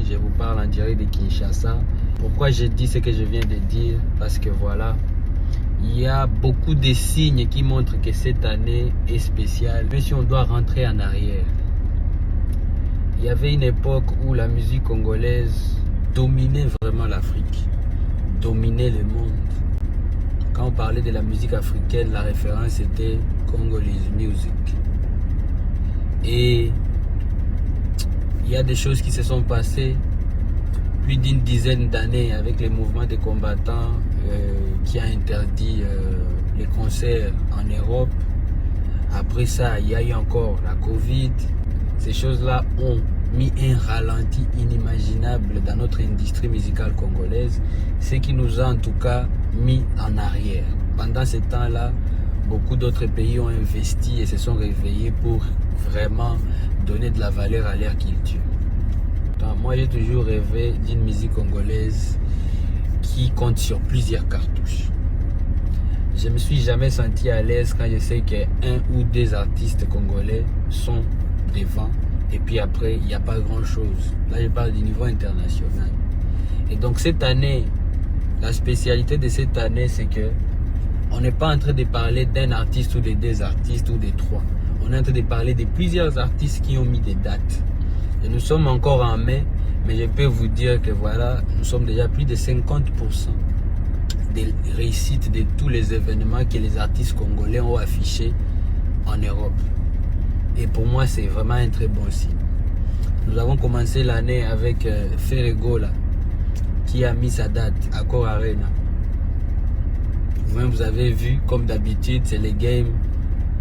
je vous parle en direct de Kinshasa. Pourquoi je dis ce que je viens de dire? Parce que voilà, il y a beaucoup de signes qui montrent que cette année est spéciale. Même si on doit rentrer en arrière, il y avait une époque où la musique congolaise dominait vraiment l'Afrique, dominait le monde. Quand on parlait de la musique africaine, la référence était Congolese Music. Et il y a des choses qui se sont passées plus d'une dizaine d'années avec les mouvements des combattants qui a interdit les concerts en Europe. Après ça, il y a eu encore la Covid. Ces choses-là ont mis un ralenti inimaginable dans notre industrie musicale congolaise, ce qui nous a en tout cas mis en arrière. Pendant ce temps-là, beaucoup d'autres pays ont investi et se sont réveillés pour vraiment donner de la valeur à leur culture. Donc, moi, j'ai toujours rêvé d'une musique congolaise qui compte sur plusieurs cartouches. Je me suis jamais senti à l'aise quand je sais qu'un ou deux artistes congolais sont devant et puis après il n'y a pas grand chose. Là je parle du niveau international. Et donc cette année, la spécialité de cette année, c'est que on n'est pas en train de parler d'un artiste ou de deux artistes ou de trois. On est en train de parler de plusieurs artistes qui ont mis des dates. Et nous sommes encore en mai, mais je peux vous dire que voilà, nous sommes déjà plus de 50% des réussites de tous les événements que les artistes congolais ont affichés en Europe. Et pour moi, c'est vraiment un très bon signe. Nous avons commencé l'année avec Ferrego là, qui a mis sa date à Accor Arena. Vous-même, vous avez vu, comme d'habitude, c'est les games.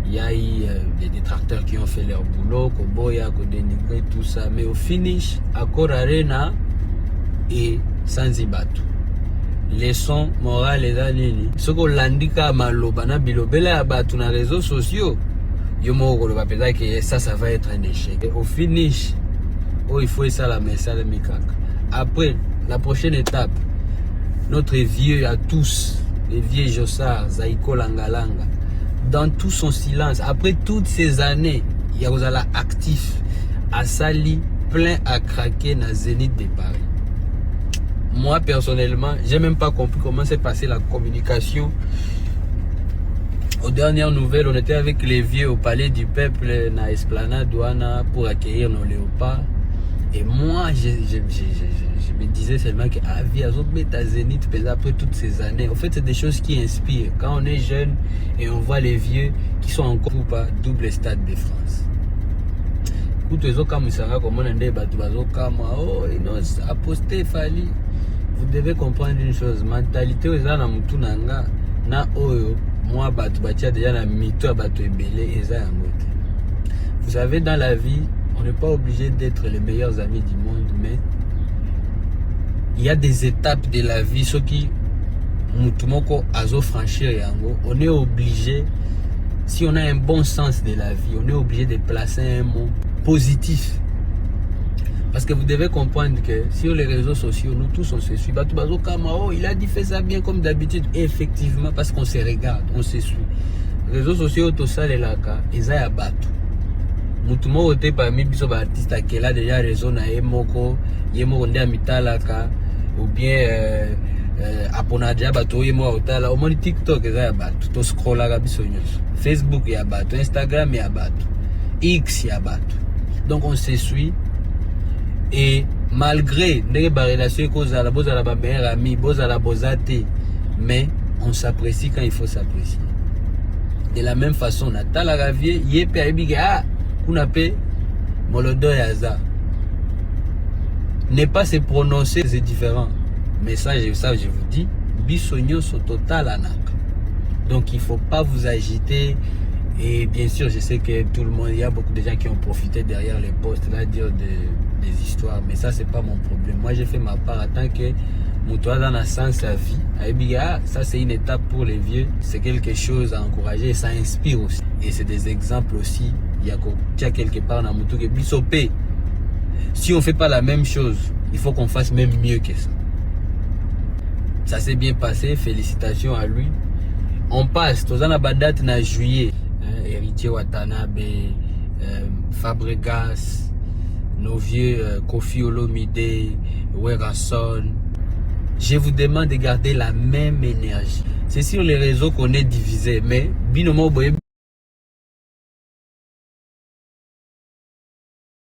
Il y a eu des détracteurs qui ont fait leur boulot, Koboya, Kodenigré, tout ça. Mais au finish, Accor Arena et Sanzibatu. Leçon morale les années. Ce qu'on l'indique à Malobana, Bilobela, Abatu, dans les réseaux sociaux. Que ça va être un échec. Et au finish, il faut ça la message de Mikaka. Après, la prochaine étape, notre vieux à tous, les vieux Jossard, Zaiko Langalanga, dans tout son silence, après toutes ces années, il y a actif, à Sali, plein à craquer dans Zénith de Paris. Moi, personnellement, j'ai même pas compris comment s'est passée la communication. Aux dernières nouvelles, on était avec les vieux au palais du peuple, na Esplanade Douana, pour accueillir nos léopards. Et moi, je me disais seulement que ah, vie à Zénith, après toutes ces années. En fait, c'est des choses qui inspirent. Quand on est jeune et on voit les vieux qui sont encore pas double stade de France. Vous devez comprendre une chose. Mentalité aux gens na oyo. Moi, déjà la mytho ebele eza yango. Vous savez, dans la vie, on n'est pas obligé d'être les meilleurs amis du monde, mais il y a des étapes de la vie, ceux qui mutumoko azo franchir yango, on est obligé, si on a un bon sens de la vie, on est obligé de placer un mot positif. Parce que vous devez comprendre que sur les réseaux sociaux, nous tous on se suit. Il a dit fait ça bien comme d'habitude. Effectivement, parce qu'on se regarde, on se suit. Les réseaux sociaux, tout ça, les laka, ils ont abattu. Mutumo ote parmi biso ba artiste qui a déjà raison na yemoko nde mitalaka ou bien aponadia bato yemo otala au moni TikTok ils ont abattu. To scrollaka biso nyonso. Facebook ya abattu, Instagram ya abattu, X ya abattu. Donc on se suit. Et malgré les relations qu'on a, la meilleure amie, la bozate, mais on s'apprécie quand il faut s'apprécier. De la même façon, on a la ravier, yépe abiga, on appelle Molodo Yaza. Ne pas se prononcer, c'est différent. Mais ça, je vous dis, bisogno sont total anak. Donc il ne faut pas vous agiter. Et bien sûr, je sais que tout le monde, il y a beaucoup de gens qui ont profité derrière les posts, là, dire des histoires. Mais ça, c'est pas mon problème. Moi, j'ai fait ma part en tant que Moutoua dans la sens à vie. Ça, c'est une étape pour les vieux. C'est quelque chose à encourager et ça inspire aussi. Et c'est des exemples aussi. Il y a quelque part dans Moutou que Bissopé. Si on fait pas la même chose, il faut qu'on fasse même mieux que ça. Ça s'est bien passé. Félicitations à lui. On passe. Tous en a date en juillet. Héritier Watanabe, Fabregas, nos vieux Kofi Olomide, Werason. Je vous demande de garder la même énergie. C'est sur les réseaux qu'on est divisé, mais binomo boye